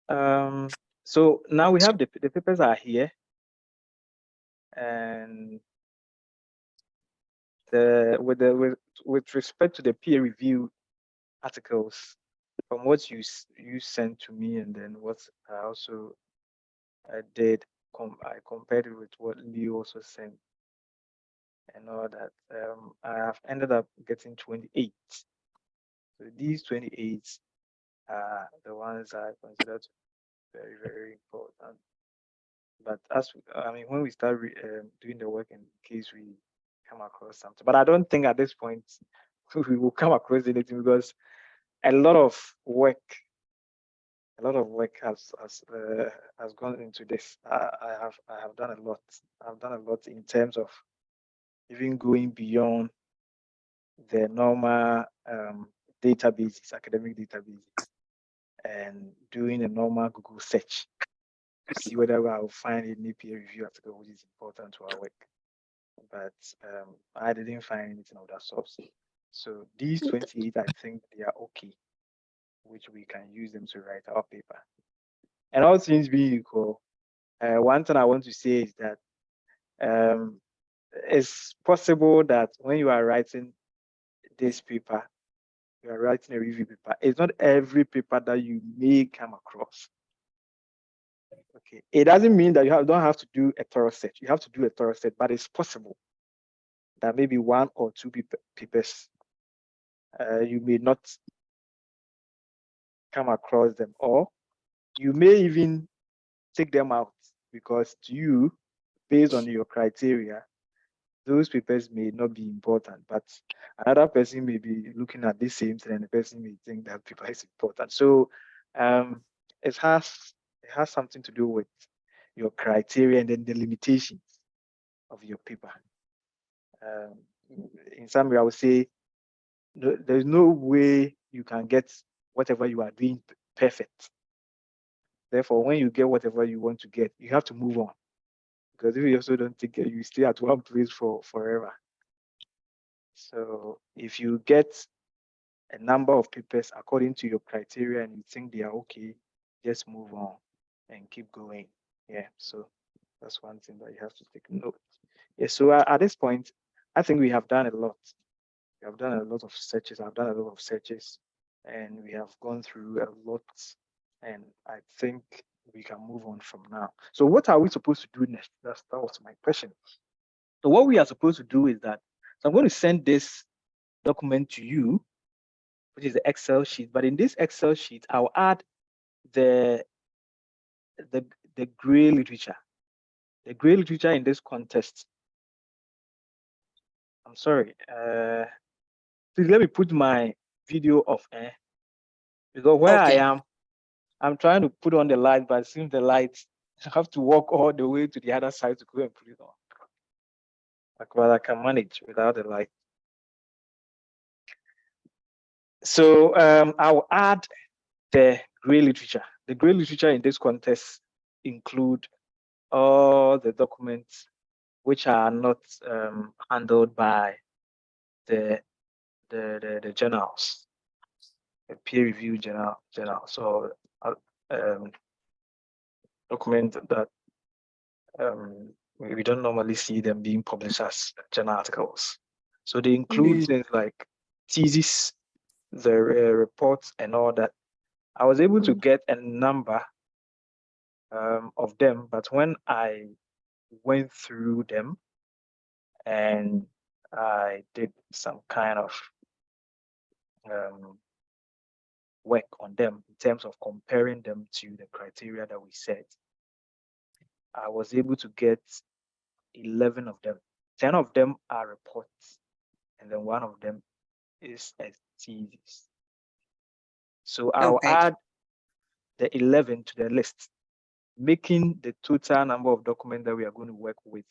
share. So now we have the papers are here, and with respect to the peer review articles, from what you sent to me, and then what I also did, I compared it with what Leo also sent, and all that. I have ended up getting 28. So these 28 are the ones I consider to be very, very important. But when we start doing the work, in case we come across something, but I don't think at this point we will come across anything, because a lot of work has gone into this. I have done a lot. I've done a lot in terms of even going beyond the normal databases, academic databases, and doing a normal Google search to see whether I'll find any peer review article which is important to our work. But I didn't find anything of that sort. So these 28, I think they are okay, which we can use them to write our paper. And all things being equal, one thing I want to say is that it's possible that when you are writing this paper, you are writing a review paper, it's not every paper that you may come across. Okay, it doesn't mean that you don't have to do a thorough search. You have to do a thorough search, but it's possible that maybe one or two papers you may not come across them, or you may even take them out, because to you, based on your criteria, those papers may not be important, but another person may be looking at the same thing, and the person may think that paper is important. So it has something to do with your criteria and then the limitations of your paper. In summary, I would say there's no way you can get whatever you are doing perfect. Therefore, when you get whatever you want to get, you have to move on. Because if you also don't think you stay at one place for forever. So if you get a number of papers according to your criteria and you think they are okay, just move on and keep going. Yeah, so that's one thing that you have to take note. Yeah, so at this point, I think we have done a lot. We have done a lot of searches. I've done a lot of searches, and we have gone through a lot. And I think we can move on from now. So what are we supposed to do next? That was my question. So what we are supposed to do is that, so I'm going to send this document to you, which is the Excel sheet. But in this Excel sheet, I'll add the gray literature. The gray literature in this context. I'm sorry. Please let me put my video off, because where I am, I'm trying to put on the light, but it seems the light, I have to walk all the way to the other side to go and put it on. But I can manage without the light. So I'll add the gray literature. The gray literature in this context include all the documents which are not handled by the journals, the peer review journal. So document that we don't normally see them being published as journal articles. So they include things like thesis, the reports, and all that. I was able to get a number of them, but when I went through them and I did some kind of work on them in terms of comparing them to the criteria that we set, I was able to get 11 of them. 10 of them are reports, and then one of them is a thesis. So I'll add the 11 to the list, making the total number of documents that we are going to work with.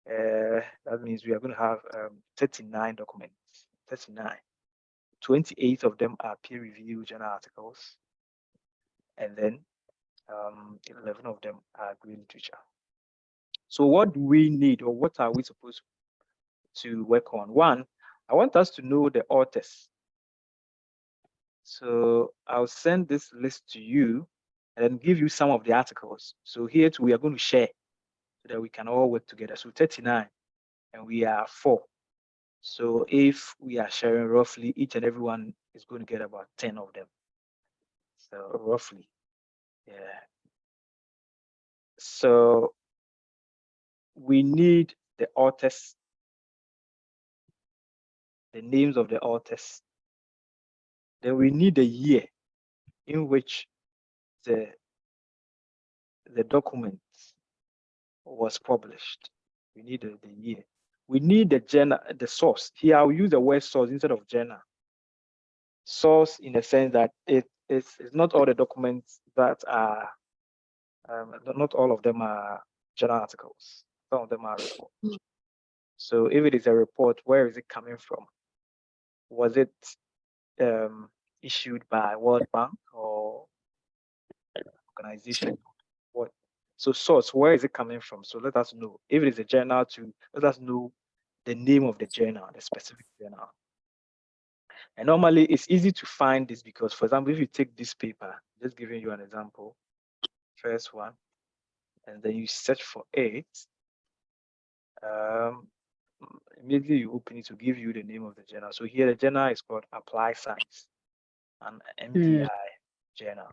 That means we are going to have 39 documents, 39. 28 of them are peer-reviewed journal articles, and then 11 of them are green literature. So what do we need, or what are we supposed to work on? One, I want us to know the authors. So I'll send this list to you and then give you some of the articles. So here too, we are going to share so that we can all work together. So 39 and we are 4. So if we are sharing roughly, each and everyone is going to get about 10 of them. So roughly, yeah. So we need the authors, the names of the authors. Then we need the year in which the document was published. We need the year. We need the journal, the source. Here I'll use the word source instead of journal. Source in the sense that it's not all the documents that are, not all of them are journal articles. Some of them are reports. So if it is a report, where is it coming from? Was it issued by World Bank or organization? What? So source, where is it coming from? So let us know. If it is a journal, to let us know the name of the journal, the specific journal. And normally it's easy to find this because, for example, if you take this paper, just giving you an example, first one, and then you search for it, immediately you open it to give you the name of the journal. So here the journal is called Applied Science, an MDI journal.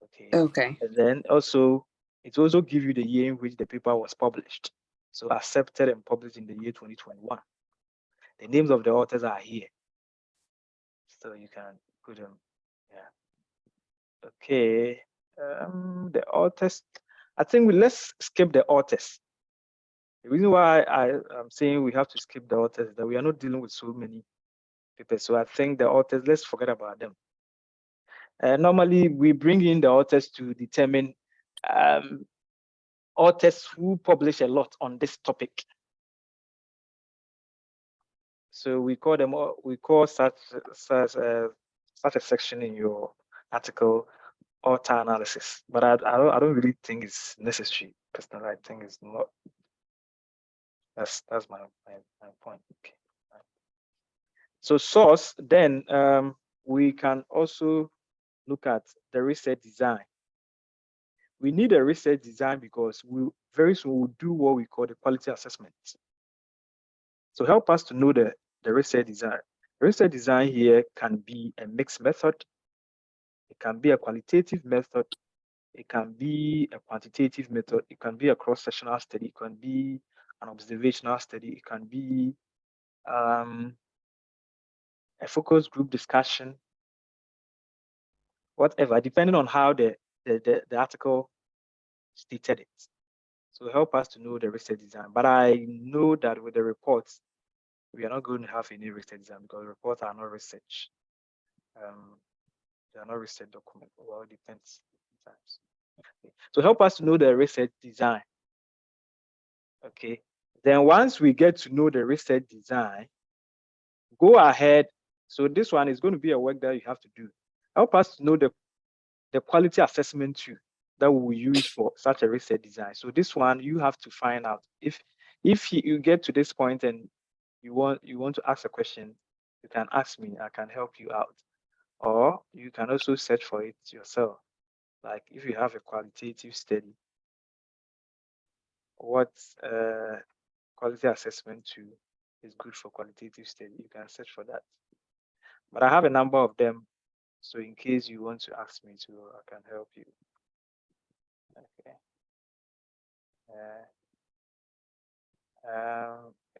Okay. Okay. And then also, it also give you the year in which the paper was published. So accepted and published in the year 2021. The names of the authors are here. So you can put them, yeah. Okay. The authors, I think let's skip the authors. The reason why I'm saying we have to skip the authors is that we are not dealing with so many people. So I think the authors, let's forget about them. Normally, we bring in the authors to determine authors who publish a lot on this topic. So we call them, we call such a section in your article author analysis. But I don't really think it's necessary. Personally, I think it's not. That's my point. Okay. So source, then we can also look at the research design. We need a research design because we very soon will do what we call the quality assessment. So help us to know the research design. The research design here can be a mixed method. It can be a qualitative method. It can be a quantitative method. It can be a cross-sectional study. It can be an observational study. It can be a focus group discussion, whatever, depending on how the article stated it. So help us to know the research design. But I know that with the reports, we are not going to have any research design because reports are not research. They are not research documents. Well, it depends sometimes. Okay. So help us to know the research design. Okay. Then once we get to know the research design, go ahead. So this one is going to be a work that you have to do. Help us to know the quality assessment too that we will use for such a research design. So this one you have to find out. If you get to this point and you want to ask a question, you can ask me. I can help you out, or you can also search for it yourself. Like if you have a qualitative study, what quality assessment tool is good for qualitative study, you can search for that. But I have a number of them, so in case you want to ask me to, I can help you. Okay.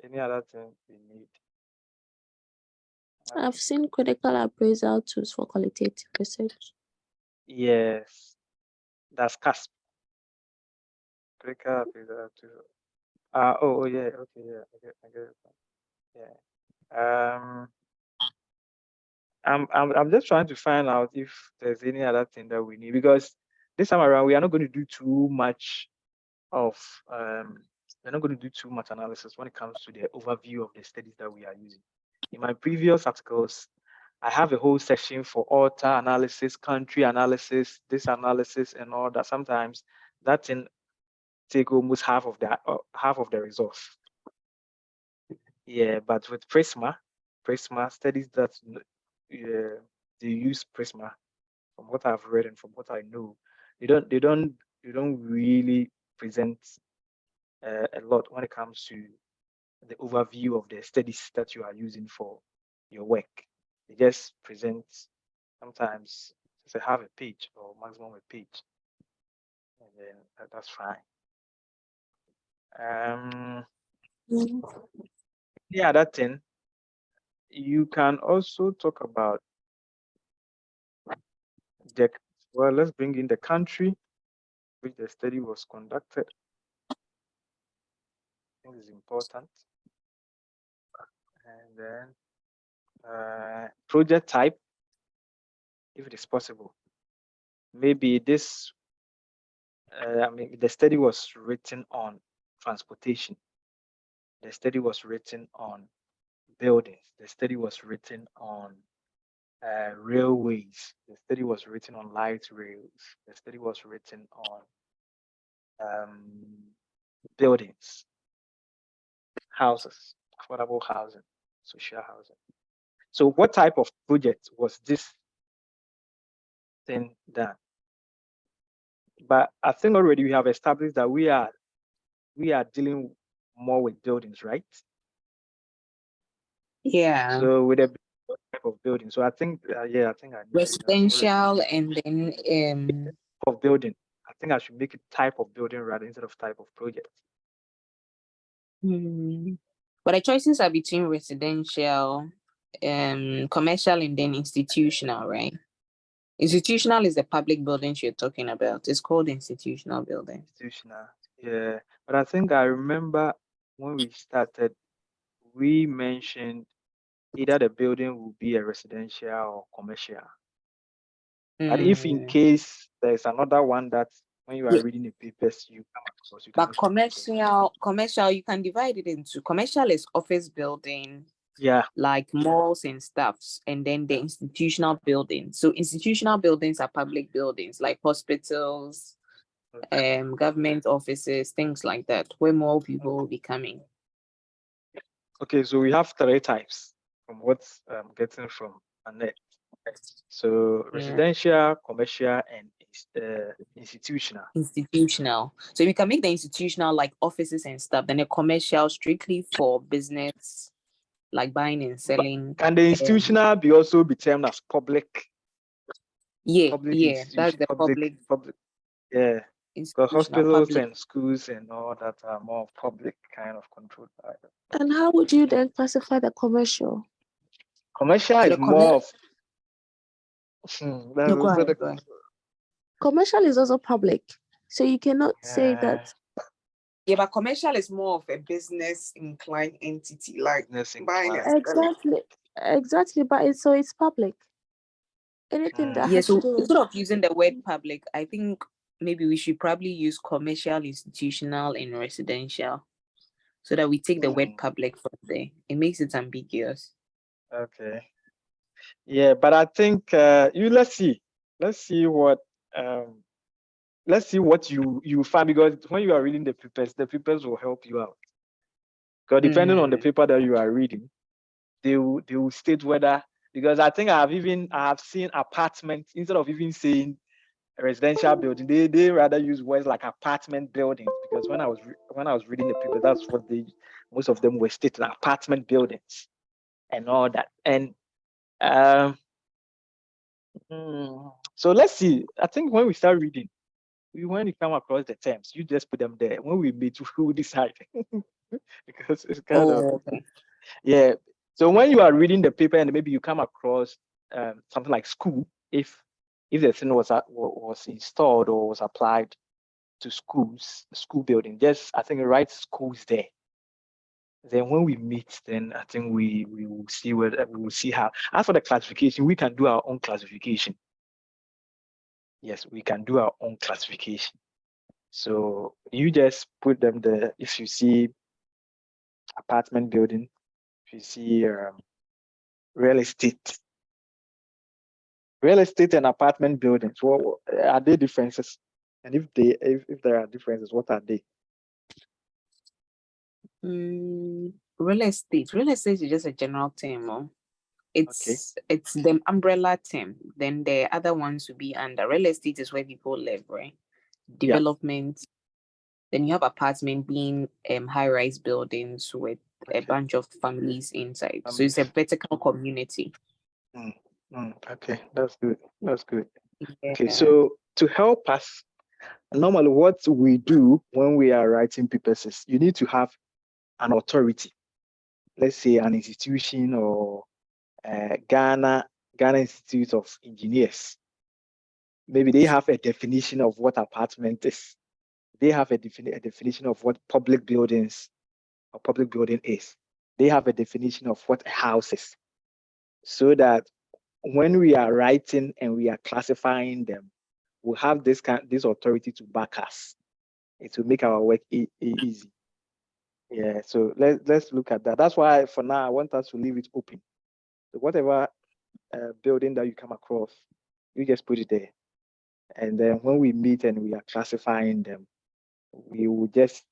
Any other thing we need? I've seen critical appraisal tools for qualitative research. Yes, that's CASP. Critical appraisal tool. Oh yeah, okay, yeah, I get it. Yeah. I'm just trying to find out if there's any other thing that we need, because this time around we are not going to do too much of we're not going to do too much analysis when it comes to the overview of the studies that we are using. In my previous articles, I have a whole section for author analysis, country analysis, this analysis, and all that. Sometimes that thing take almost half of the resource. Yeah, but with Prisma studies that they use Prisma. From what I've read and from what I know, they don't really present a lot when it comes to the overview of the studies that you are using for your work. They just present sometimes just a half a page or maximum a page, and then that's fine. Yeah, that thing. You can also talk about the, well, let's bring in the country which the study was conducted. I think is important. And then project type, if it is possible. Maybe this, I mean, the study was written on transportation. The study was written on buildings. The study was written on railways. The study was written on light rails. The study was written on buildings, houses, affordable housing, social housing. So what type of project was this thing done? But I think already we have established that we are dealing more with buildings, right? Yeah. So with a type of building. So I think, yeah, I think I need residential and then of building. I think I should make it type of building rather instead of type of project. But the choices are between residential, commercial, and then institutional, right? Institutional is the public buildings you're talking about. It's called institutional building. Institutional, yeah. But I think I remember when we started, we mentioned either the building will be a residential or commercial. But if in case there's another one that when you are reading the papers, you come across, you can. But commercial, you can divide it into commercial is office building, yeah, like malls and stuffs, and then the institutional buildings. So institutional buildings are public buildings like hospitals, government offices, things like that, where more people will be coming. Okay, so we have three types from what I'm getting from Annette. So residential, commercial, and institutional. Institutional. So we can make the institutional like offices and stuff, then a commercial strictly for business, like buying and selling. Can the institutional be also be termed as public? Yeah, that's the public. Yeah, because hospitals and schools and all that are more public kind of controlled by them. And how would you then classify the commercial? Commercial is more of. Commercial is also public, so you cannot say that. Yeah, but commercial is more of a business inclined entity, like buying exactly. But it's public. Anything that has so to do instead of using the word public, I think maybe we should probably use commercial, institutional, and residential, so that we take the word public from there. It makes it ambiguous. Okay. Yeah, but I think let's see what you find, because when you are reading the papers will help you out. Because depending on the paper that you are reading, they will state whether, because I think I have seen apartments instead of even saying residential building, they rather use words like apartment buildings, because when I was reading the papers, that's what most of them were stating, apartment buildings and all that. And so let's see. I think when we start reading, when you come across the terms, you just put them there. When we meet, we will decide. Because it's kind of yeah. So when you are reading the paper and maybe you come across something like school, if the thing was installed or was applied to school building, just I think write schools there. Then when we meet, then I think we will see how. As for the classification, we can do our own classification. Yes, we can do our own classification. So you just put them there. If you see apartment building, if you see real estate and apartment buildings, what are there differences? And if there are differences, what are they? Real estate is just a general term. It's the umbrella term. Then the other ones will be under real estate is where people live, right? Development. Then you have apartment being high-rise buildings with a bunch of families inside. So it's a vertical community. Okay, that's good. That's good. Yeah. Okay, so to help us, normally what we do when we are writing papers is you need to have an authority. Let's say an institution or Ghana Institute of Engineers. Maybe they have a definition of what apartment is. They have a definition of what public buildings or public building is. They have a definition of what a house is. So that when we are writing and we are classifying them, we have this authority to back us. It will make our work easy. Yeah, so let's look at that. That's why for now I want us to leave it open. So whatever building that you come across, you just put it there. And then when we meet and we are classifying them, we will just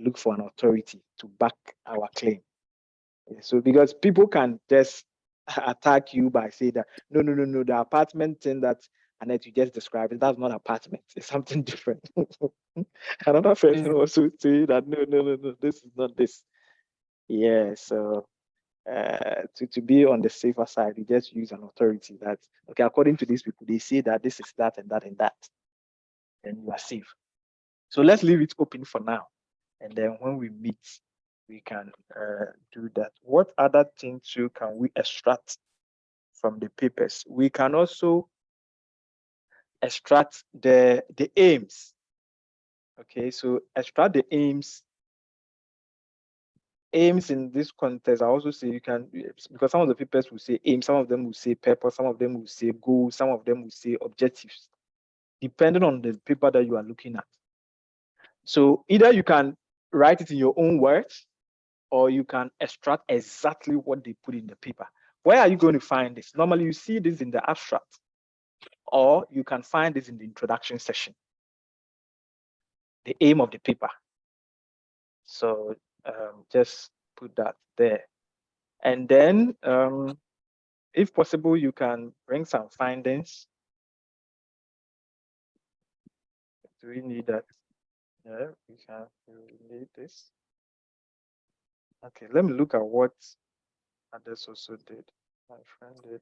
look for an authority to back our claim. So because people can just attack you by saying that no, the apartment thing that Annette you just described, that's not apartment, it's something different. Another person also say that no, this is not this. Yeah, so to be on the safer side, you just use an authority that, okay, according to these people, they say that this is that and that and that, and you are safe. So let's leave it open for now. And then when we meet, we can do that. What other things too can we extract from the papers? We can also extract the aims. Okay, so extract the aims. Aims in this context, I also say you can, because some of the papers will say aim, some of them will say purpose, some of them will say goal, some of them will say objectives, depending on the paper that you are looking at. So either you can write it in your own words, or you can extract exactly what they put in the paper. Where are you going to find this? Normally you see this in the abstract, or you can find this in the introduction section, the aim of the paper. So just put that there. And then if possible, you can bring some findings. Do we need that? Yeah, we need this. Okay, let me look at what others also did. My friend did,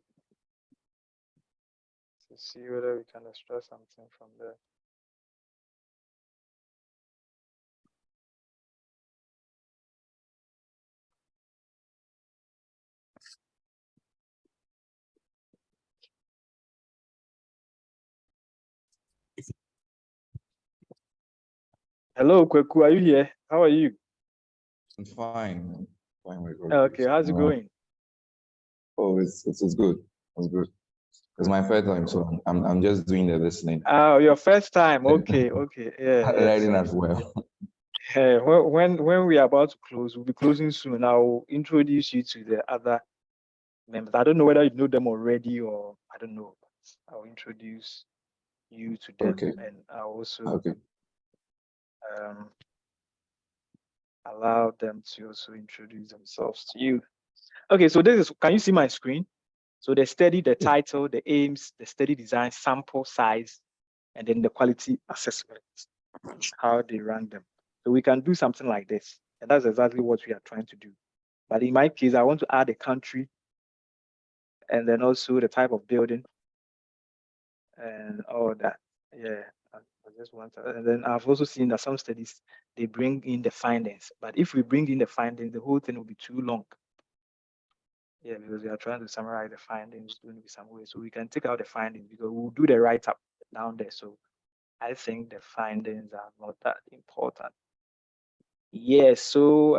to see whether we can extract something from there. Hello, Kweku, are you here? How are you? I'm fine. Fine with God. Okay, how's it going? Oh, it's good. It's good. It's my first time, so I'm just doing the listening. Oh, your first time. Okay. Yeah. Learning as well. When we are about to close, we'll be closing soon. I'll introduce you to the other members. I don't know whether you know them already or I don't know. But I'll introduce you to them, Okay. and I'll also Okay. allow them to also introduce themselves to you. Okay, so this is, can you see my screen? So the study, the title, the aims, the study design, sample size, and then the quality assessment, how they rank them. So we can do something like this. And that's exactly what we are trying to do. But in my case, I want to add a country and then also the type of building and all that. Yeah, I just want to, and then I've also seen that some studies, they bring in the findings. But if we bring in the findings, the whole thing will be too long. Yeah, because we are trying to summarize the findings, it's going to be some way. So we can take out the findings because we'll do the write-up down there. So I think the findings are not that important. Yes, so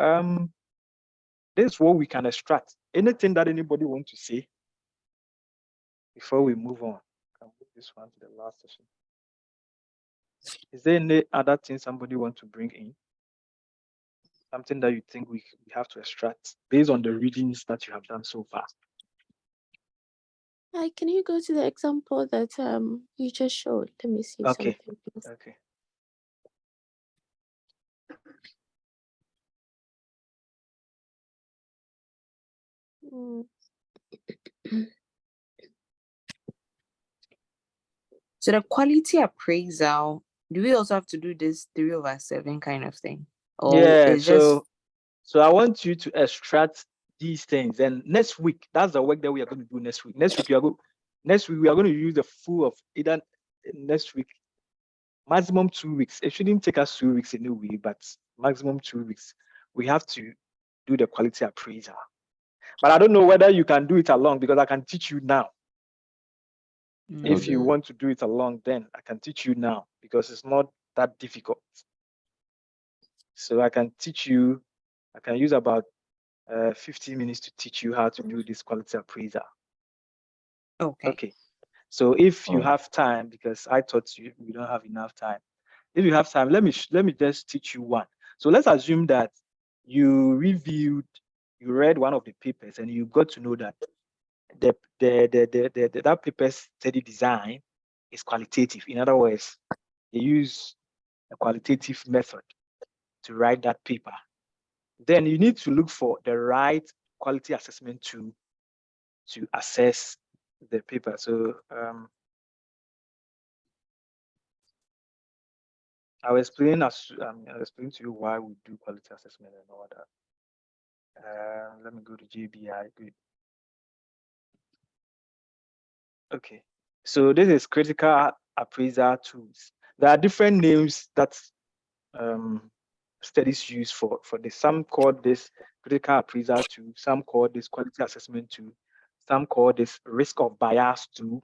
this is what we can extract. Anything that anybody wants to say before we move on? I'll move this one to the last session. Is there any other thing somebody wants to bring in? Something that you think we have to extract based on the readings that you have done so far? Hi, can you go to the example that you just showed? Let me see Okay. something, please. Okay. Mm. So the quality appraisal, do we also have to do this 3/7 kind of thing? Or Yeah, it's just so I want you to extract these things. And next week, that's the work that we are going to do next week. Next week we are going to use the full of either next week, maximum 2 weeks. It shouldn't take us 2 weeks anyway, but maximum 2 weeks. We have to do the quality appraisal. But I don't know whether you can do it along, because I can teach you now. If you want to do it along, then I can teach you now, because it's not that difficult. So I can teach you. I can use about 15 minutes to teach you how to do this quality appraisal. Okay. So if you have time, because I thought we don't have enough time. If you have time, let me just teach you one. So let's assume that you read one of the papers and you got to know that that paper's study design is qualitative. In other words, they use a qualitative method to write that paper. Then you need to look for the right quality assessment tool to assess the paper. So I'll explain to you why we do quality assessment and all that. Let me go to JBI. Good. Okay. So this is critical appraisal tools. There are different names that studies use for this. Some call this critical appraisal tool, some call this quality assessment tool, some call this risk of bias tool.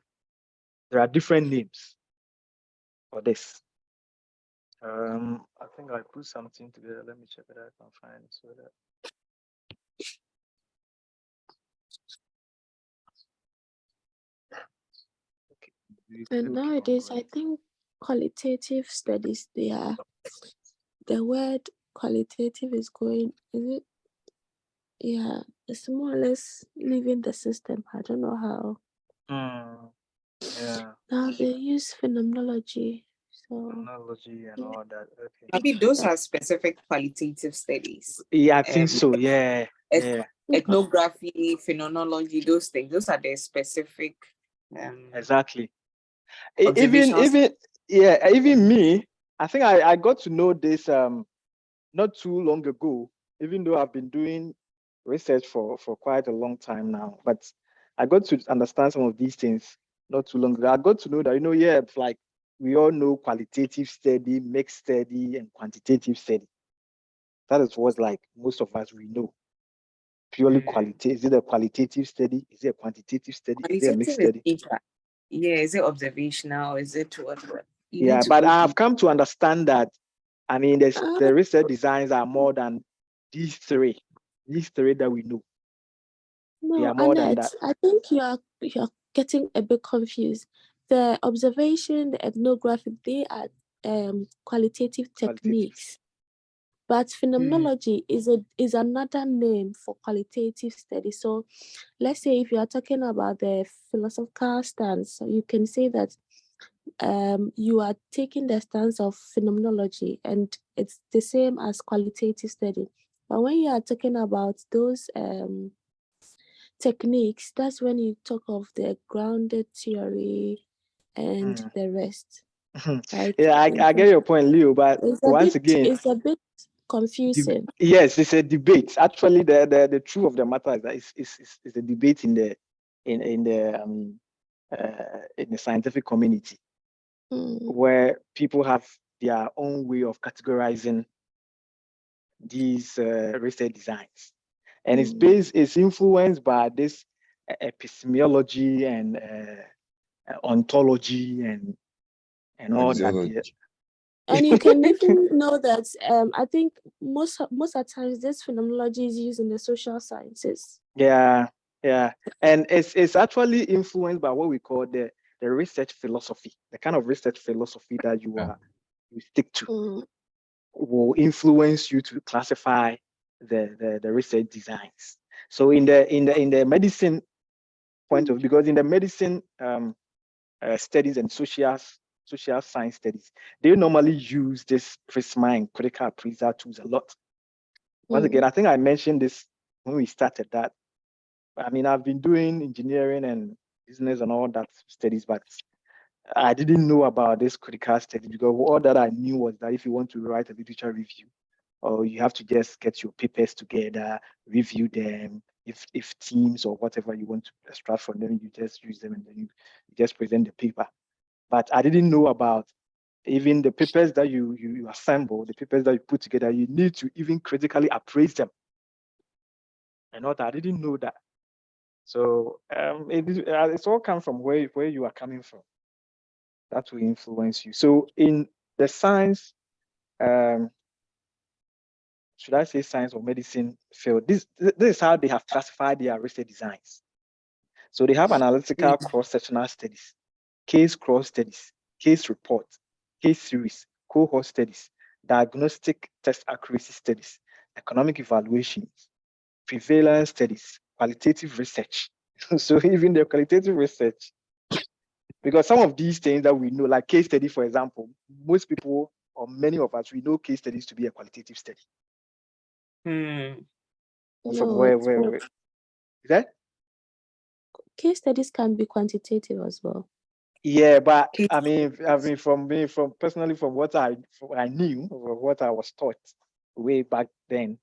There are different names for this. I think I put something together. Let me check it out if I can find it. So that And nowadays, I think qualitative studies, the word qualitative is going, is it? Yeah, it's more or less leaving the system. I don't know how. Yeah. Now they use phenomenology. So Phenomenology and all that. Okay. Maybe those are specific qualitative studies. Yeah, I think so. Yeah. Yeah. Ethnography, phenomenology, those things. Those are the specific. Exactly. Even me, I think I got to know this not too long ago, even though I've been doing research for quite a long time now, but I got to understand some of these things not too long ago. I got to know that, it's like we all know qualitative study, mixed study, and quantitative study. That is what like most of us we know. Purely qualitative. Is it a qualitative study? Is it a quantitative study? Is it a mixed study? Yeah, is it observational? Is it what? Yeah, but I have come to understand that, I mean, the research designs are more than these three that we know. No, they are more Annette, than that. I think you're getting a bit confused. The observation, the ethnographic, they are qualitative techniques. But phenomenology is another name for qualitative study. So let's say if you are talking about the philosophical stance, so you can say that you are taking the stance of phenomenology, and it's the same as qualitative study. But when you are talking about those techniques, that's when you talk of the grounded theory and the rest. Like, yeah, I get your point, Leo, but once again, it's a bit confusing. Yes, it's a debate. Actually, the truth of the matter is that it's a debate in the scientific community, where people have their own way of categorizing these research designs, and it's influenced by this epistemology and ontology and all that. Yeah. And you can even know that I think most of the times this phenomenology is used in the social sciences. Yeah, and it's actually influenced by what we call the research philosophy. The kind of research philosophy that you stick to will influence you to classify the research designs. So in the medicine point of view, because in the medicine studies and social science studies, they normally use this Prisma and critical appraisal tools a lot. Once again, I think I mentioned this when we started that I mean, I've been doing engineering and business and all that studies, but I didn't know about this critical study because all that I knew was that if you want to write a literature review, or you have to just get your papers together, review them. If teams or whatever you want to extract from them, you just use them and then you just present the paper. But I didn't know about even the papers that you assemble, the papers that you put together, you need to even critically appraise them. And all that, I didn't know that. So it's all come from where you are coming from. That will influence you. So in the science, should I say science or medicine field, this is how they have classified their research designs. So they have analytical cross-sectional studies, case cross studies, case report, case series, cohort studies, diagnostic test accuracy studies, economic evaluations, prevalence studies, qualitative research. So even the qualitative research, because some of these things that we know, like case study, for example, most people or many of us, we know case studies to be a qualitative study. From No, where is that? case studies can be quantitative as well. Yeah, but I mean, from personally, from what I knew or what I was taught way back then,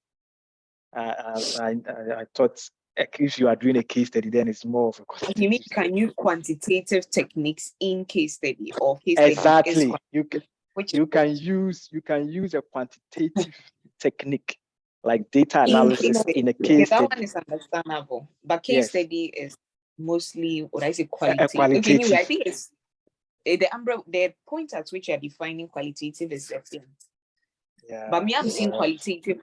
I thought if you are doing a case study, then it's more of a quantitative. You mean can use quantitative techniques in case study or case exactly. study? You can use a quantitative technique like data analysis in a case that study. one is understandable, but case study is mostly what I say qualitative. qualitative. Okay, anyway, I think it's the point at which you're defining qualitative is different. Yeah. But me, I'm seeing qualitative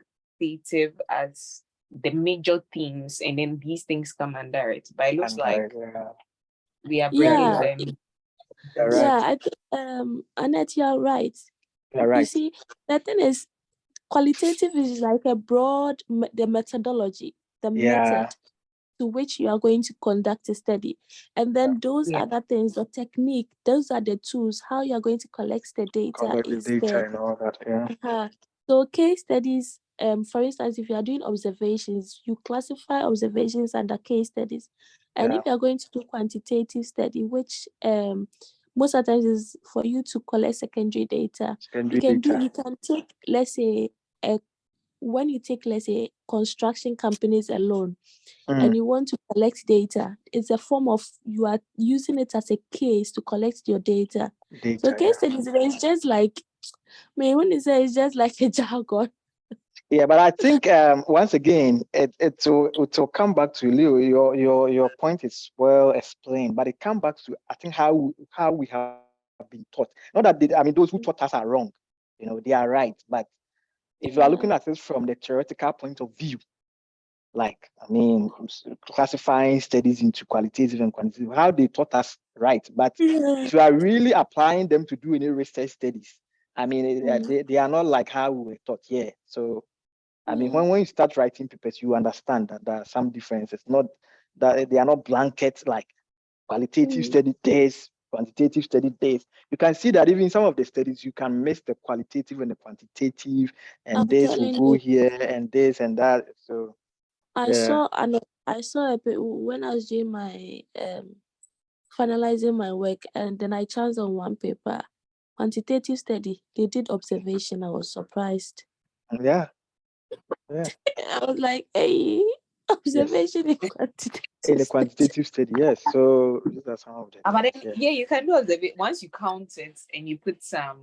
as the major themes, and then these things come under it. But it looks like we are bringing them. Yeah, I think Annette, you're right. You're right. You see, the thing is, qualitative is like a broad the methodology, the method to which you are going to conduct a study, and then those other things, the technique, those are the tools how you are going to collect the data. And all that. So case studies, for instance, if you are doing observations, you classify observations under case studies, and if you are going to do quantitative study, which most of the times is for you to collect secondary data, you can take, let's say, when you take, let's say, construction companies alone, and you want to collect data, it's a form of you are using it as a case to collect your data. So case studies is just like, when you say it's just like a jargon. Yeah, but I think once again it will come back to Leo. Your point is well explained, but it comes back to I think how we have been taught. Not that those who taught us are wrong, they are right. But if you are looking at this from the theoretical point of view, like classifying studies into qualitative and quantitative, how they taught us right. But if you are really applying them to do any research studies, they are not like how we were taught. Yeah, so. When you start writing papers, you understand that there are some differences. Not that they are not blankets like qualitative study this, quantitative study this. You can see that even some of the studies you can mix the qualitative and the quantitative, and this will go here and this and that. So I saw a bit when I was doing my finalizing my work, and then I chanced on one paper, quantitative study. They did observation. I was surprised. Yeah. I was like, hey, observation in quantitative. In the quantitative study, yes. So these are some of them. But then, you can do observation once you count it and you put some,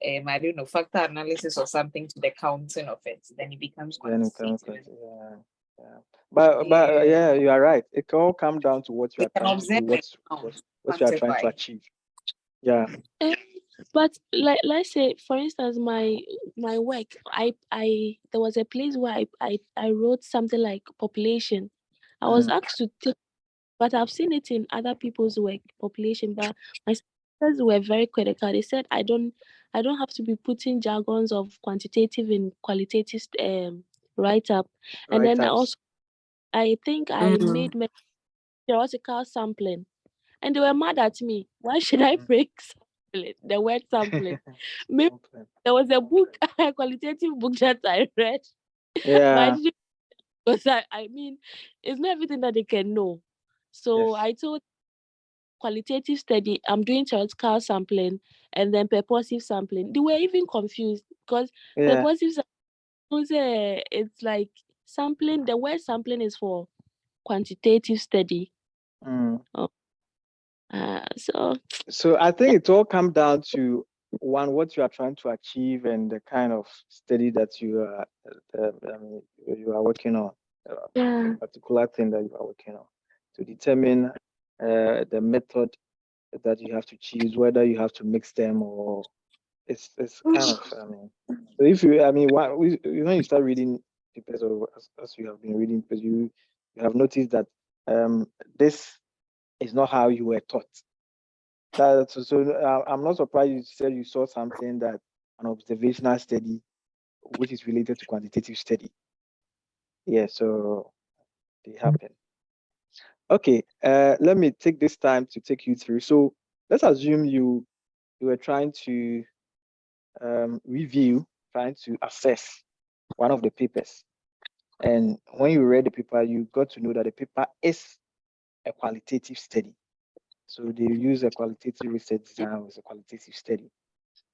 I don't know, factor analysis or something to the counting of it, then it becomes quantitative. But you are right. It can all come down to what you are trying to do, what you are trying to achieve. Yeah. But let's say, for instance, my work, I there was a place where I wrote something like population. I was asked to take, but I've seen it in other people's work, population. But my students were very critical. They said I don't have to be putting jargons of quantitative and qualitative write up. And then also, I think I made theoretical sampling. And they were mad at me. Why should I break sampling? The word sampling. Maybe there was a book, a qualitative book that I read. Yeah. But Because I mean, it's not everything that they can know. So Yes. I told qualitative study, I'm doing theoretical sampling and then purposive sampling. They were even confused because Yeah. purposive it's like sampling. The word sampling is for quantitative study. Mm. So So I think it all comes down to one, what you are trying to achieve and the kind of study that you are, you are working on, yeah, a particular thing that you are working on, to determine the method that you have to choose, whether you have to mix them or it's kind of, so if you, when you start reading papers or as you have been reading, because you have noticed that this is not how you were taught. I'm not surprised you said you saw something that an observational study, which is related to quantitative study. Yeah, so they happen. Okay, let me take this time to take you through. So let's assume you were trying to review, trying to assess one of the papers. And when you read the paper, you got to know that the paper is a qualitative study. So they use a qualitative research design as a qualitative study.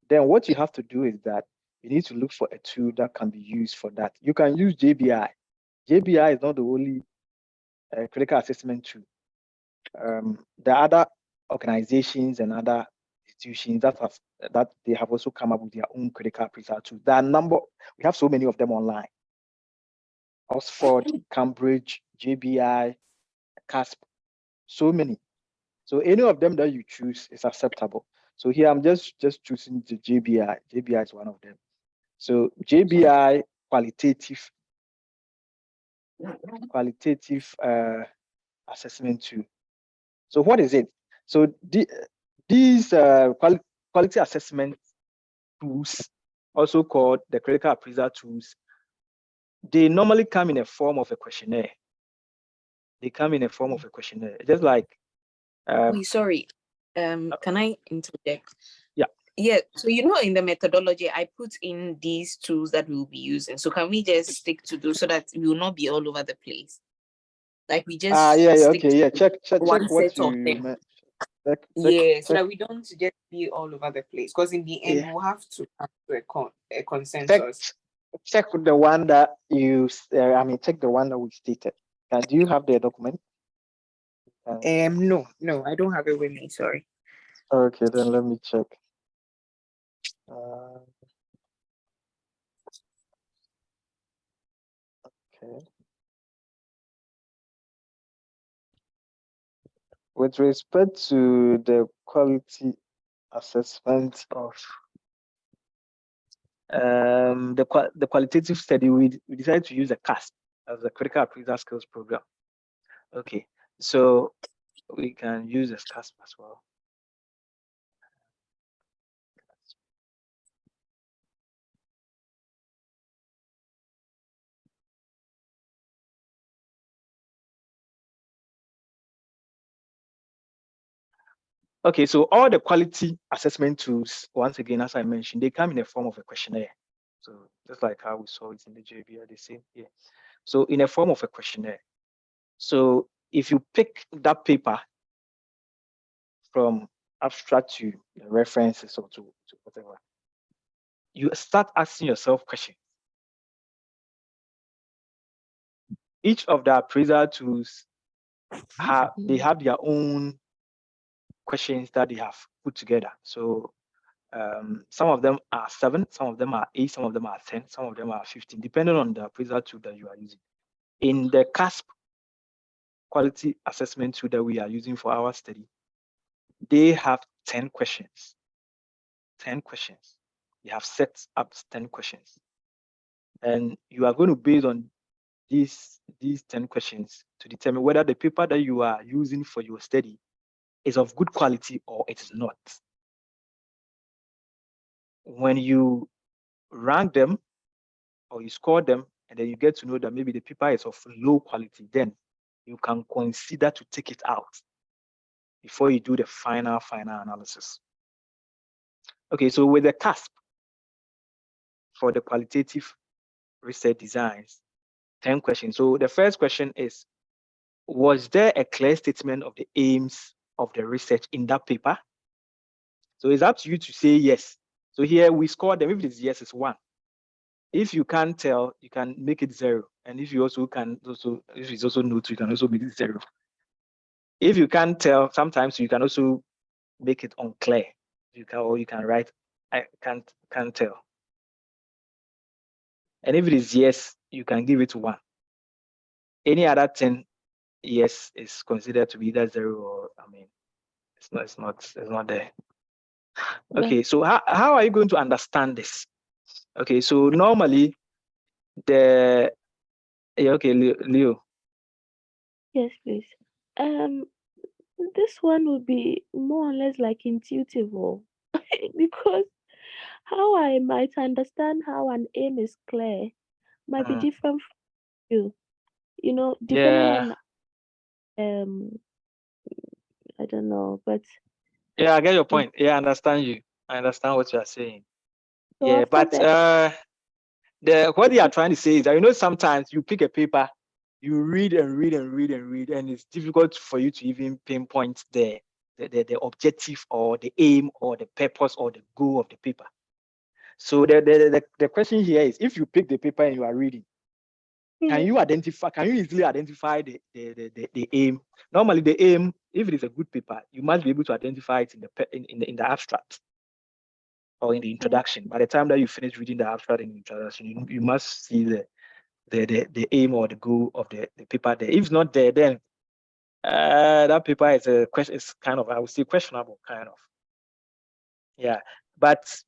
Then what you have to do is that you need to look for a tool that can be used for that. You can use JBI. JBI is not the only critical assessment tool. There are other organizations and other institutions that they have also come up with their own critical appraisal tools. There are we have so many of them online. Oxford, Cambridge, JBI, CASP, so many. So any of them that you choose is acceptable. So here I'm just choosing the JBI. JBI is one of them. So JBI qualitative assessment tool. So what is it? So these quality assessment tools, also called the critical appraisal tools, they normally come in a form of a questionnaire. They come in a form of a questionnaire, just like. Wait, sorry. Can I interject? Yeah. Yeah. So in the methodology, I put in these tools that we'll be using. So can we just stick to those so that we will not be all over the place? Like we just stick okay, yeah. Check one what set of you them. meant. So that we don't just be all over the place. Because in the end, Yeah. we'll have to come to a consensus. Check the one that you. Check the one that we stated. Do you have the document? No, I don't have it with me. Sorry. Okay, then let me check. Okay. With respect to the quality assessment of the qualitative study, we decided to use a CASP as a critical appraisal skills program. Okay, so we can use a CASP as well. Okay, so all the quality assessment tools, once again, as I mentioned, they come in the form of a questionnaire. So just like how we saw it in the JBI, the same here. So in a form of a questionnaire. So if you pick that paper from abstract to references or to whatever, you start asking yourself questions. Each of the appraisal tools have their own questions that they have put together. So some of them are 7, some of them are 8, some of them are 10, some of them are 15, depending on the appraisal tool that you are using. In the CASP quality assessment tool that we are using for our study, they have 10 questions. 10 questions. You have set up 10 questions. And you are going to base on these 10 questions to determine whether the paper that you are using for your study is of good quality or it is not. When you rank them or you score them, and then you get to know that maybe the paper is of low quality, then you can consider to take it out before you do the final analysis. Okay, so with the CASP for the qualitative research designs, 10 questions. So the first question is, was there a clear statement of the aims of the research in that paper? So it's up to you to say yes. So here we score them. If it is yes, it's 1. If you can't tell, you can make it 0. And if you also can also, if it's also no, you can also make it 0. If you can't tell, sometimes you can also make it unclear. You can write, I can't tell. And if it is yes, you can give it 1. Any other 10 yes is considered to be either 0 or it's not there. Okay, so how are you going to understand this? Okay, so normally okay, Leo. Yes, please. This one would be more or less like intuitive, because how I might understand how an aim is clear might be different from you. You know, depending on I don't know, but Yeah, I get your point. Yeah, I understand you. I understand what you are saying. so Yeah, after but what they are trying to say is that sometimes you pick a paper, you read and read and read and read, and it's difficult for you to even pinpoint the objective or the aim or the purpose or the goal of the paper. So the question here is, if you pick the paper and you are reading, can you easily identify the aim? Normally the aim, if it is a good paper, you must be able to identify it in the abstract or in the introduction. By the time that you finish reading the abstract and introduction, you must see the aim or the goal of the paper there. If it's not there, then that paper is a question. It's kind of, I would say, questionable, kind of. Yeah, but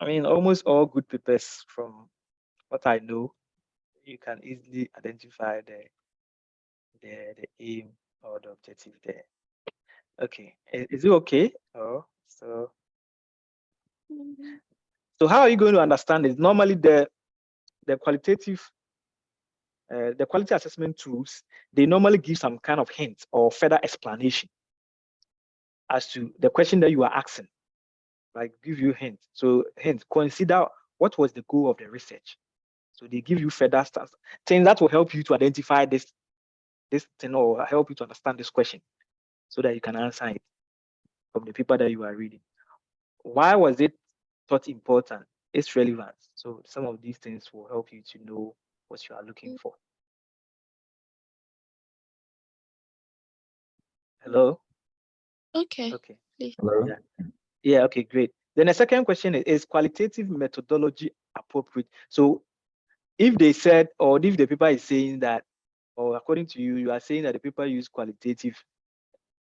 almost all good papers, from what I know, you can easily identify the aim or the objective there. Okay, is it okay? So how are you going to understand it? Normally, the qualitative, the quality assessment tools, they normally give some kind of hint or further explanation as to the question that you are asking. Like, give you hints. So hint, consider what was the goal of the research. So they give you further things that will help you to identify this thing or help you to understand this question so that you can answer it from the paper that you are reading. Why was it thought important? Its relevance. So some of these things will help you to know what you are looking for. Hello? Okay. Okay. Hello? Yeah, okay, great. Then the second question is qualitative methodology appropriate? So if they said, or if the paper is saying that, or according to you, you are saying that the paper use qualitative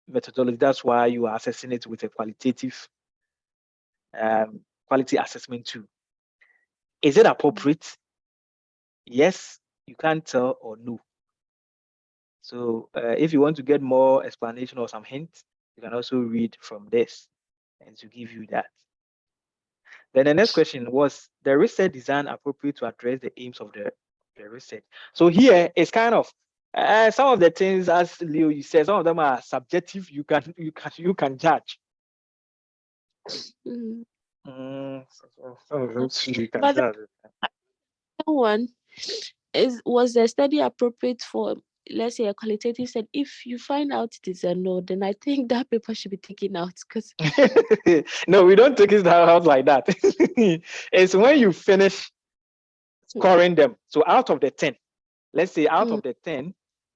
methodology, that's why you are assessing it with a qualitative quality assessment tool. Is it appropriate? Yes, you can't tell, or no. So if you want to get more explanation or some hints, you can also read from this and to give you that. Then the next question was, the research design appropriate to address the aims of the research? So here it's kind of some of the things, as Leo you said, some of them are subjective. You can judge. Some of them you can But judge. one was the study appropriate for, let's say, a qualitative study? If you find out it is a no, then I think that paper should be taken out, because No, we don't take it out like that. It's when you finish scoring them. So out of the 10, let's say out of the 10,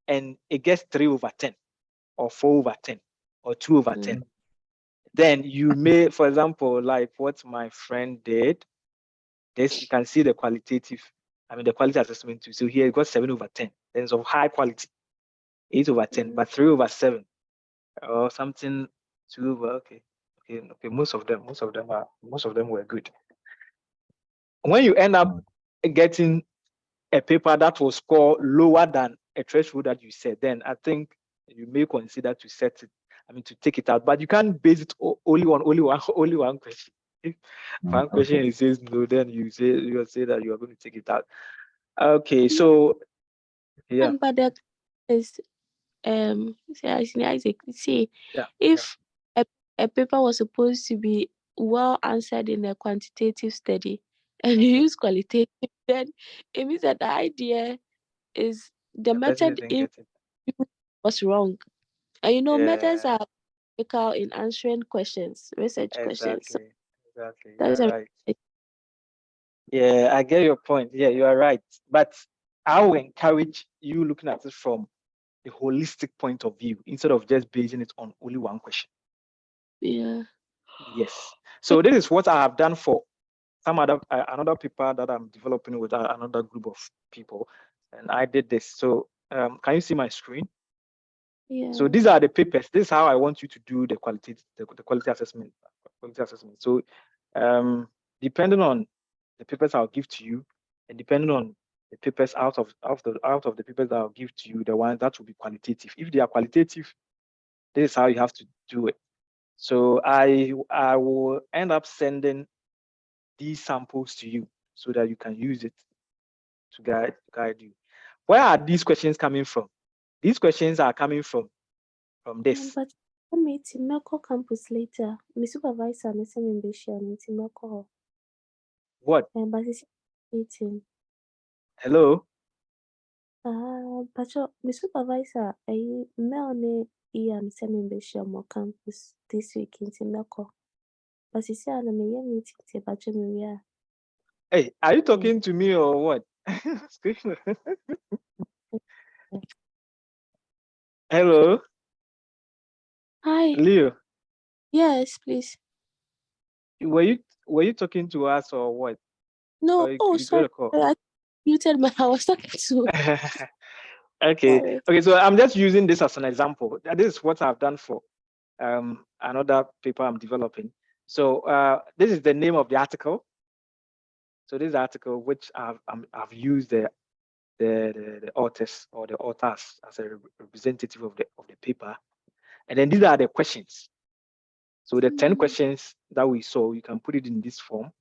and it gets 3 over 10 or 4 over 10 or 2 over 10. Then you may, for example, like what my friend did, this you can see the qualitative, the quality assessment too. So here it got 7 over 10. Then it's of high quality, 8 over 10, but 3 over 7 or something, 2 over, okay. Most of them were good. When you end up getting a paper that will score lower than a threshold that you set, then I think you may consider to set it, to take it out. But you can't base it only one question. If one question it says no, then you say that you are going to take it out. Okay, so yeah. but that is Isaac, see, Yeah. if a paper was supposed to be well answered in a quantitative study and you use qualitative, then it means that the idea is the The person method isn't in getting. was wrong. And methods Yeah, are critical in answering questions, research questions. So exactly. that is You're a right. Yeah, I get your point. Yeah, you are right. But I will encourage you looking at it from a holistic point of view instead of just basing it on only one question. yeah. Yes. So this is what I have done for some other another paper that I'm developing with another group of people, and I did this. So can you see my screen? Yeah. So these are the papers. This is how I want you to do the quality assessment. So depending on the papers I'll give to you, and depending on the papers out of the papers that I'll give to you, the ones that will be qualitative. If they are qualitative, this is how you have to do it. So I will end up sending these samples to you so that you can use it to guide you. Where are these questions coming from? These questions are coming from this. But I'm meeting Melco campus later. My supervisor and some ambition in Melco. What? But it's meeting. Hello? But my supervisor, I Melne and some ambition more campus this week in Melco. But it's a meeting to Bajo Maria. Hey, are you talking to me or what? Hello? Hi. Leo, Yes, please. were you talking to us or what? No. Or Oh, you got sorry. a call? I muted my. I was talking to. Okay. Sorry. Okay, so I'm just using this as an example. This is what I've done for another paper I'm developing. So this is the name of the article. So this article, which I've used the authors or the authors as a representative of the paper, and then these are the questions. So the 10 questions that we saw, you can put it in this form,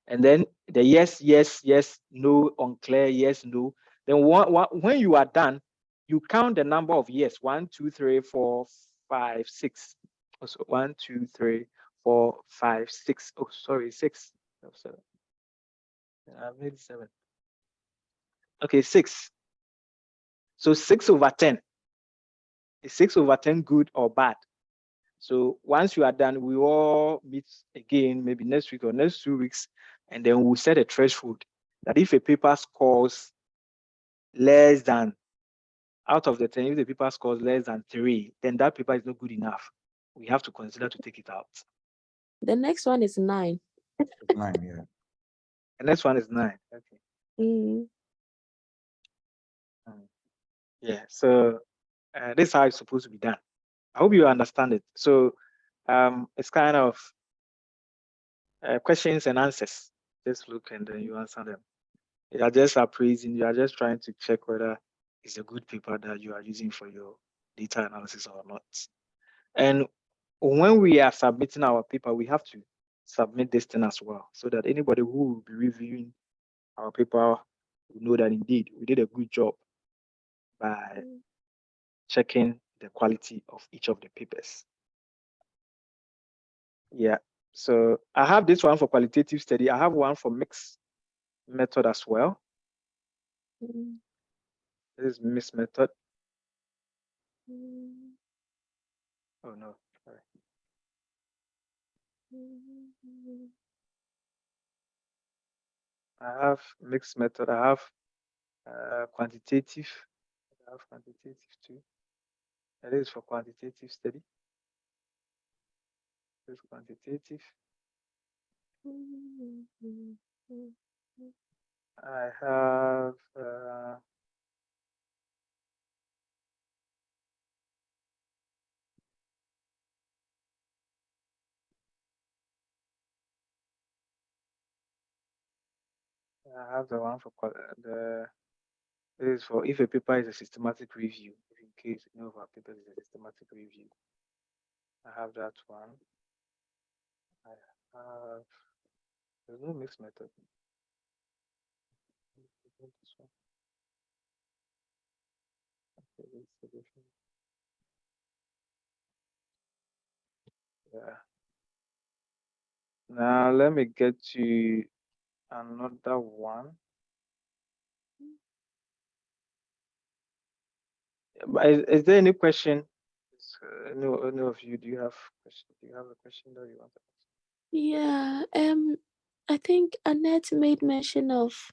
and then the yes, yes, yes, no, unclear, yes, no. Then when you are done, you count the number of yes: 1, 2, 3, 4, 5, 6. Also 1, 2, 3, 4, 5, 6. Oh, sorry, 6. Oh, 7. I made 7. Okay, 6. So 6 over 10. Is 6 over 10 good or bad? So once you are done, we all meet again, maybe next week or next 2 weeks, and then we'll set a threshold that if a paper scores less than, out of the 10, if the paper scores less than 3, then that paper is not good enough. We have to consider to take it out. The next one is 9. 9, yeah. The next one is 9. Okay. Yeah. So this is how it's supposed to be done. I hope you understand it. So it's kind of questions and answers. Just look and then you answer them. You are just appraising, you are just trying to check whether it's a good paper that you are using for your data analysis or not. And when we are submitting our paper, we have to submit this thing as well, so that anybody who will be reviewing our paper will know that indeed we did a good job by checking the quality of each of the papers. Yeah. So I have this one for qualitative study. I have one for mixed method as well. This is mixed method. Oh no, sorry. I have mixed method. I have quantitative. I have quantitative too. That is for quantitative study. This is quantitative. I have the one for the. This is for if a paper is a systematic review. If in case any of our papers is a systematic review, I have that one. I have. There's no mixed method. This one. Okay, this solution. Yeah. Now let me get to another one. Is there any question? No of you. Do you have question? Do you have a question that you want to ask? Yeah. I think Annette made mention of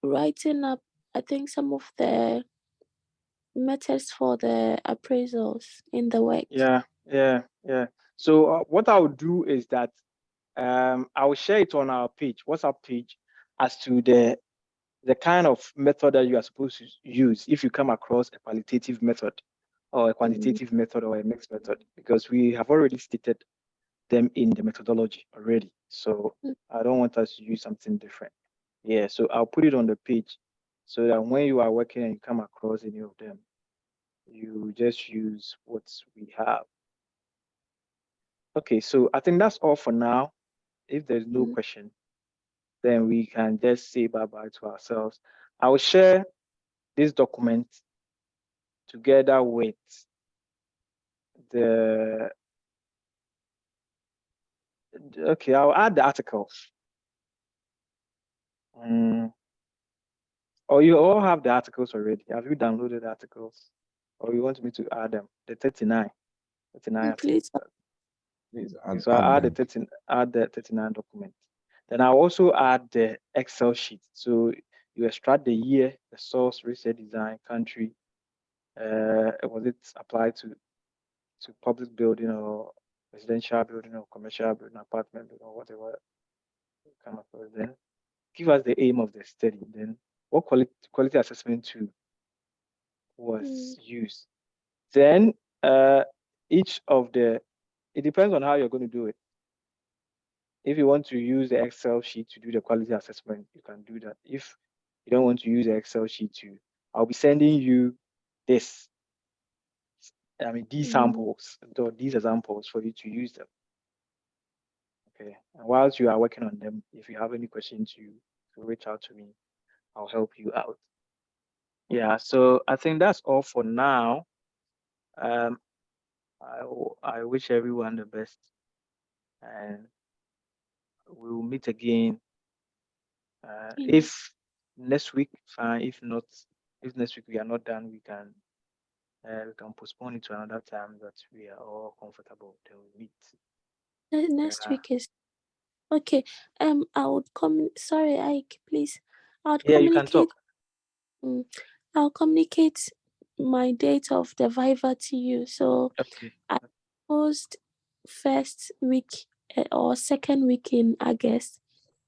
writing up, I think, some of the methods for the appraisals in the work. Yeah. So what I'll do is that I will share it on our page, WhatsApp page, as to the kind of method that you are supposed to use if you come across a qualitative method or a quantitative method or a mixed method, because we have already stated them in the methodology already. So I don't want us to use something different. Yeah, so I'll put it on the page so that when you are working and you come across any of them, you just use what we have. Okay, so I think that's all for now. If there's no question, then we can just say bye-bye to ourselves. I will share this document together with the, okay, I'll add the articles. Or you all have the articles already. Have you downloaded the articles? Or you want me to add them? The 39. 39 Please. Please so I'll add the 39 document. Then I'll also add the Excel sheet. So you extract the year, the source, research design, country. Was it applied to public building or residential building or commercial building, apartment building or whatever kind of building? Then give us the aim of the study. Then what quality assessment tool was used? Then each of the, it depends on how you're going to do it. If you want to use the Excel sheet to do the quality assessment, you can do that. If you don't want to use the Excel sheet I'll be sending you this. I mean, these samples, these examples for you to use them. Okay. And whilst you are working on them, if you have any questions, you reach out to me. I'll help you out. Yeah. So I think that's all for now. I wish everyone the best, and we will meet again. If next week, fine. If not, if next week we are not done, we can postpone it to another time that we are all comfortable. Then we meet. Next week is okay. I would come. Sorry, Ike, please. I would Yeah, you can talk. I'll communicate my date of the Viva to you. So Okay. I post first week or second week in August.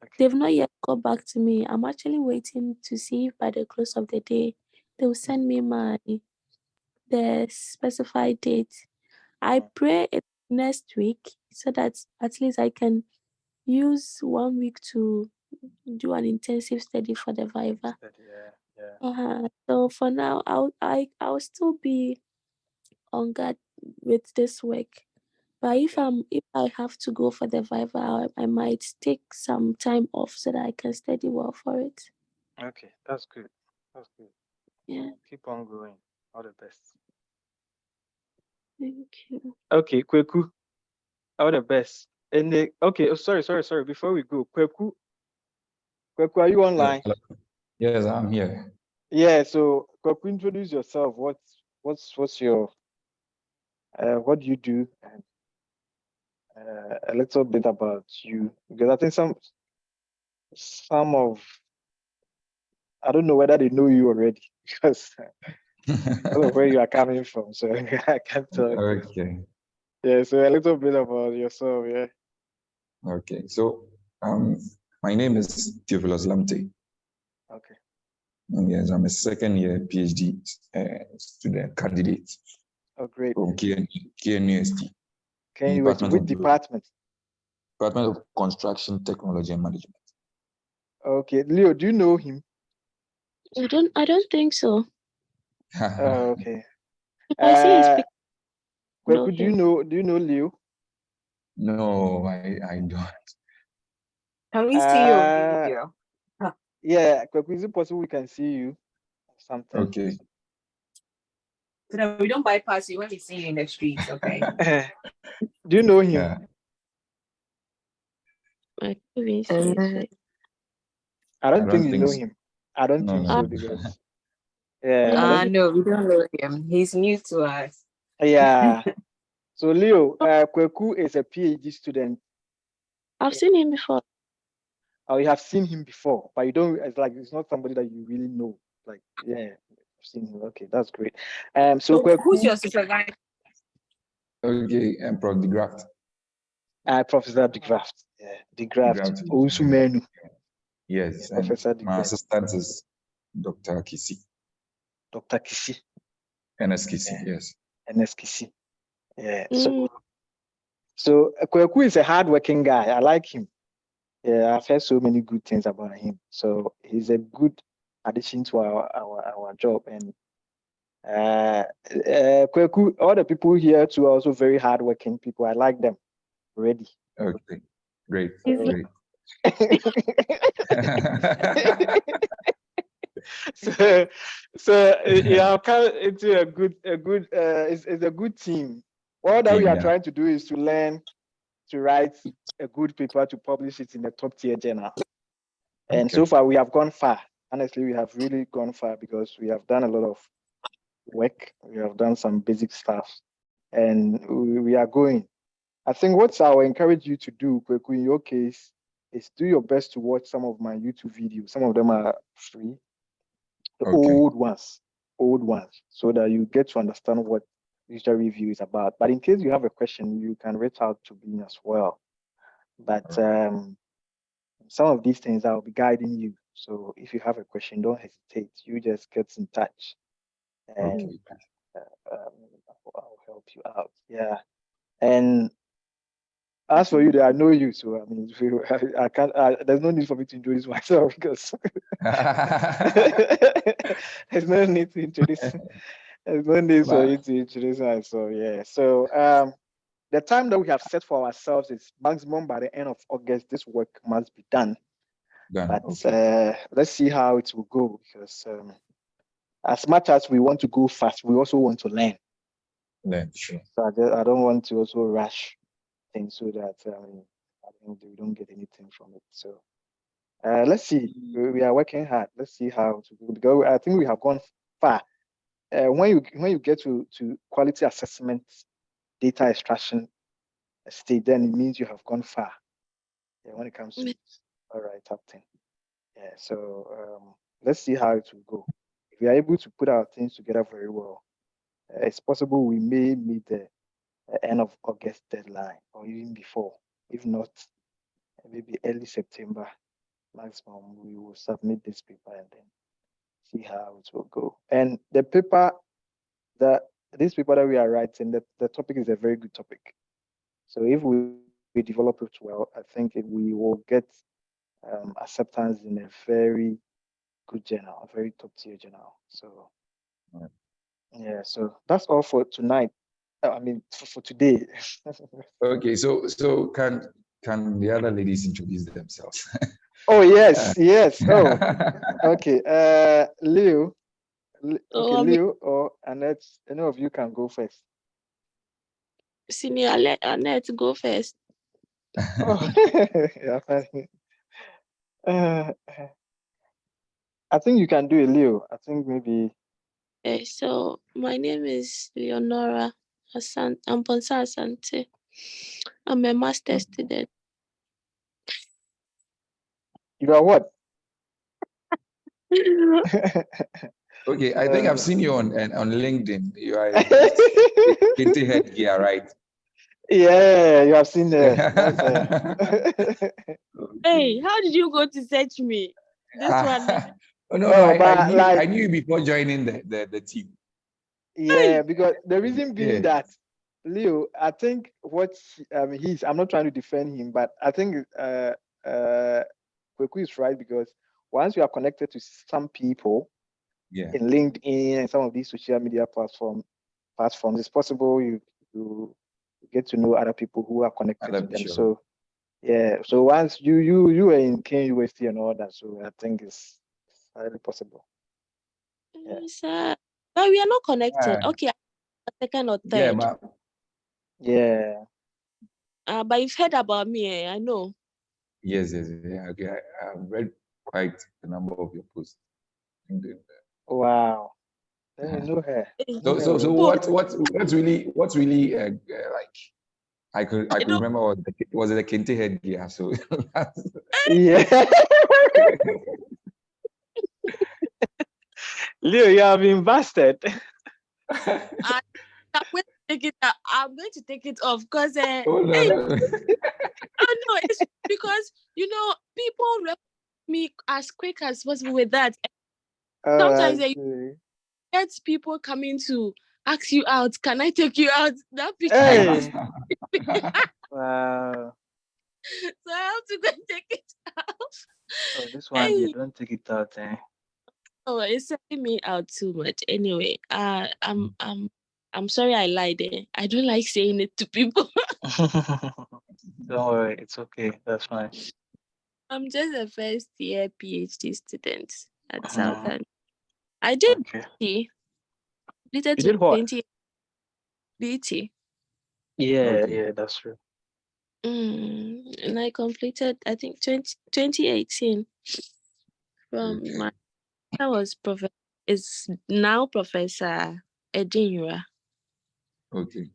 Okay. They've not yet got back to me. I'm actually waiting to see if by the close of the day they will send me the specified date. I pray it's next week so that at least I can use 1 week to do an intensive study for the Viva. Yeah. So for now, I'll still be on guard with this work. But if I have to go for the Viva, I might take some time off so that I can study well for it. Okay, that's good. That's good. Yeah. Keep on going. All the best. Thank you. Okay, Kweku. All the best. And okay, sorry. Before we go, Kweku, are you online? Yes, I'm here. Yeah. So Kweku, introduce yourself. What's your what do you do? And a little bit about you, because I think some of, I don't know whether they know you already because of where you are coming from. So I can't tell. Okay. Yeah. So a little bit about yourself. Yeah. Okay. So my name is Theophilus Lamte. Okay. Yes, I'm a second year PhD student candidate. Oh, great. From KNUST. Can you which department? Department of Construction Technology and Management. Okay, Leo, do you know him? I don't think so. Oh, okay. I see his picture. Kweku, do you know Leo? No, I don't. Can we see your video? Yeah, Kweku, is it possible we can see you? Something. Okay. So that we don't bypass you when we see you in the streets, okay? Do you know him? Yeah. I don't think you know him. I don't think so because Yeah, No, we don't know him. He's new to us. yeah. So Leo, Kweku is a PhD student. I've seen him before. Or you have seen him before, but you don't. It's like it's not somebody that you really know. Like, yeah, I've seen him. Okay, that's great. So So Kweku, who's your supervisor? Okay, and Prof. De Graft. Professor De Graft. Yeah, De Graft. Graft. Osumenu. Yes, and Professor De my Graft. assistant is Dr. Kisi. Dr. Kisi. NS Kisi, Yeah. yes. NS Kisi. Yeah. Mm. So Kweku is a hardworking guy. I like him. Yeah, I've heard so many good things about him. So he's a good addition to our job. And Kweku, all the people here too are also very hardworking people. I like them already. Okay, great, He's great. so yeah, it's a good it's a good team. All that we are trying to do is to learn to write a good paper to publish it in a top tier journal. And so far we have gone far. Honestly, we have really gone far because we have done a lot of work. We have done some basic stuff, and we are going. I think what I will encourage you to do, Kweku, in your case, is do your best to watch some of my YouTube videos. Some of them are free, the old ones, so that you get to understand what digital review is about. But in case you have a question, you can reach out to me as well. But some of these things I will be guiding you. So if you have a question, don't hesitate. You just get in touch, and I'll help you out. Yeah, and as for you, I know you, so I mean, I can't. There's no need for me to introduce myself because there's no need to introduce. There's no need for you to introduce myself. Yeah. So the time that we have set for ourselves is maximum by the end of August. This work must be done. But let's see how it will go because as much as we want to go fast, we also want to learn. Sure. So I don't want to also rush things so that I think we don't get anything from it. So let's see. We are working hard. Let's see how to go because I think we have gone far. When you get to quality assessment, data extraction state, then it means you have gone far. Yeah, when it comes to all right, top 10. Yeah, so let's see how it will go. If we are able to put our things together very well, it's possible we may meet the end of August deadline or even before. If not, maybe early September maximum, we will submit this paper and then see how it will go. And the paper, this paper that we are writing, the topic is a very good topic. So if we develop it well, I think we will get acceptance in a very good journal, a very top tier journal. So yeah, so that's all for tonight. I mean, for today. Okay, so can the other ladies introduce themselves? Oh yes, yes. Oh, okay. Leo. Okay, Leo or Annette. Any of you can go first. Senior, let Annette go first. Oh, yeah, funny. I think you can do it, Leo. I think maybe. Okay, so my name is Leonora Amponsa Asante. I'm a master's student. You are what? Okay, I think I've seen you on LinkedIn. You are Kinty headgear, right? Yeah, you have seen that. Hey, how did you go to search me? This one. Oh, no, I knew you before joining the team. Yeah, because the reason being that Leo, I think what I'm not trying to defend him, but I think Kweku is right because once you are connected to some people in LinkedIn and some of these social media platforms, it's possible you get to know other people who are connected to them. Sure. So yeah, so once you were in KUST and all that, so I think it's highly possible. Yeah. Sir. But we are not connected. Okay, second or third. Yeah. But you've heard about me, I know. Yes. Okay, I've read quite a number of your posts. Wow. Then you know her. So what's really like I could remember was the kente headgear. So Yeah. Leo, you have invested. I'm going to take it off because oh, no, hey, no. oh no, it's because people rep me as quick as possible with that. Sometimes I they see. get people coming to ask you out. Can I take you out? That picture. Hey. Wow. So I have to go and take it out. Oh, this one, Hey. you don't take it out, eh? Oh, it's sending me out too much. Anyway, I'm sorry I lied there. I don't like saying it to people. Don't worry, it's okay. That's fine. I'm just a first year PhD student at Mhm. Southern. I did Okay. BT. Completed You did what? 20 BT. Yeah, Okay. yeah, that's true. And I completed, I think, 2018 from Okay. my, that was is now Professor Edinura. Okay.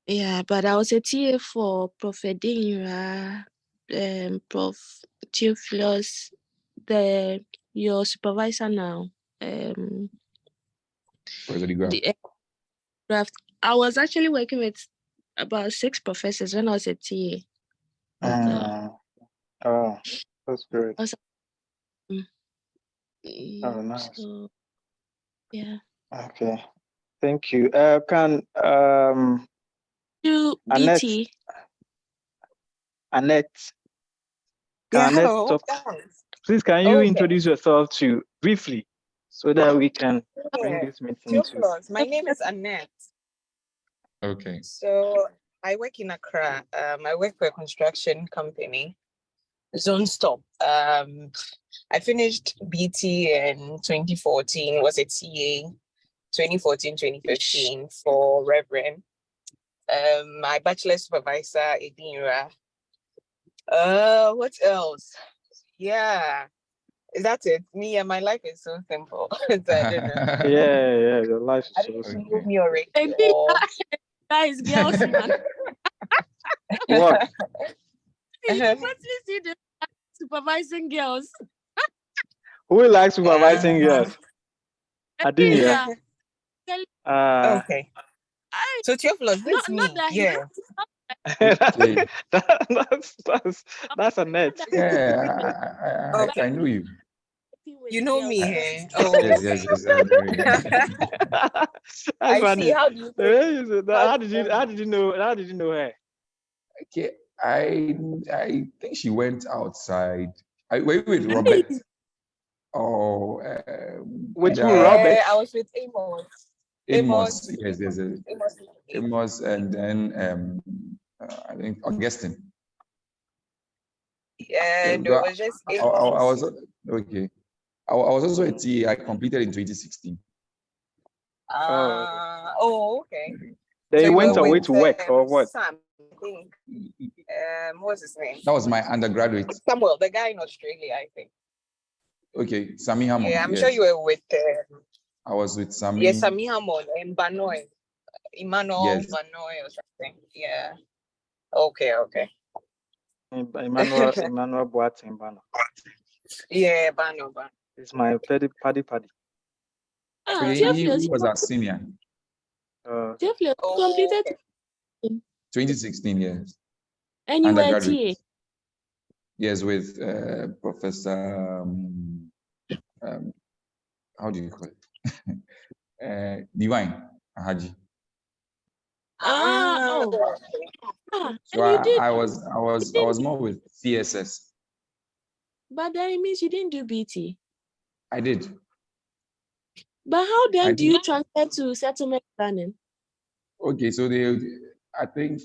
Yeah, but I was a TA for Prof. Edinura, Prof. Theophilus, your supervisor now. Where's the graph? The draft. I was actually working with about 6 professors when I was a TA. Oh, that's good. I was, Oh, nice. so, yeah. Okay. Thank you. Can Do Annette, BT. Annette, can Yeah, Annette hello. talk? Please, can you Okay. introduce yourself to briefly so that we can bring Yeah. this meeting to? Theophilus, my name is Annette. Okay. So I work in Accra. I work for a construction company, Zone Stop. I finished BT in 2014, was a TA, 2014, 2015 for Reverend. My bachelor supervisor, Edinra. What else? Yeah. That's it. Me and my life is so simple. So I don't know. Yeah, your life is I so don't know if you simple. know me already. Maybe Or... guys, girls, man. What? You mostly see the supervising girls. Who likes supervising girls? Yeah. Adinia. Okay. So Theophilus, this is me. Not that Yeah. Okay. That's a net. Yeah, I know you. You know me, I- eh? Oh. Yes, I know you. That's I funny. see. How do you The think? way you said that, How how do did you you know how me? did you know her? Okay, I think she went outside. Were you with Robert? Oh, With who, the Robert? I was with Amos. Amos, yes, Amos. Amos, and then I think Augustine. Yeah, no, it was just I Amos. was okay. I was also a TA. I completed in 2016. Okay. Then So you you went were away with to work or what? Sam, I think. What's his name? That was my undergraduate. Samuel, the guy in Australia, I think. Okay, Sammy Hammond. Yeah, I'm yes. sure you were with. I was with Sammy. Yes, Sammy Hammond and Banoy, Emmanuel Yes. Banoy or something. Yeah. Okay. Emmanuel Boateng Bano. Yeah, Bano. It's my paddy. He was our senior. Theophilus completed 2016, yes. and you were a TA. Undergraduate. Yes, with Professor, how do you call it? Divine Ahaji. So And you did, I was more with CSS. but then it means you didn't do BT. I did. But how then I do did. you transfer to settlement planning? Okay, so I think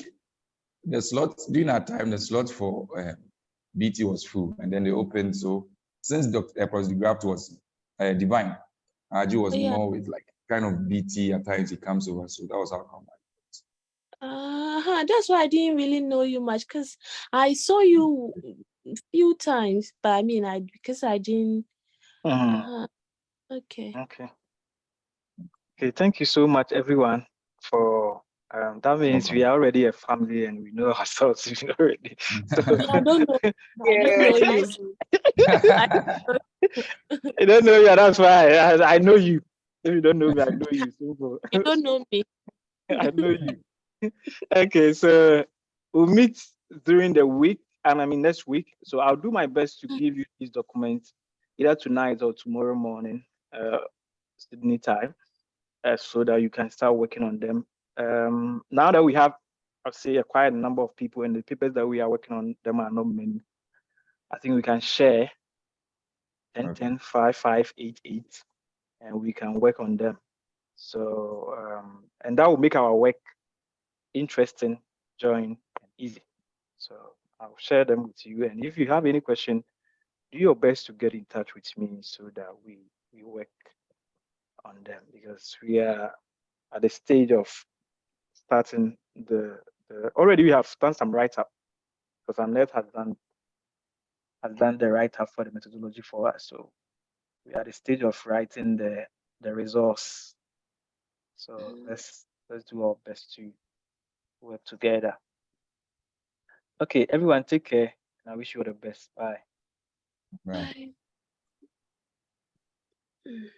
the slot during that time, the slot for BT was full, and then they opened. So since Dr. Graft was Divine, Ahaji was more with like kind of BT at times he comes over. So that was how come. That's why I didn't really know you much because I saw you a few times, but I mean, because I didn't. Okay. Okay, thank you so much, everyone, for that means we are already a family and we know ourselves already. So I don't know. I don't know you. I don't know you, that's why I know you. If you don't know me, I know you. Simple. You don't know me. I know you. Okay, so we'll meet during the week, and I mean next week. So I'll do my best to give you these documents either tonight or tomorrow morning, Sydney time, so that you can start working on them. Now that we have, I'll say, a quite number of people, and the papers that we are working on them are not many, I think we can share 10, Okay. 10, 5, 5, 8, 8, and we can work on them. So, and that will make our work interesting, join, and easy. So I'll share them with you. And if you have any question, do your best to get in touch with me so that we work on them, because we are at the stage of starting the already we have done some write-up, because Annette has done the write-up for the methodology for us. So we are at the stage of writing the resource. So let's do our best to work together. Okay, everyone, take care, and I wish you all the best. Bye. Right. Bye.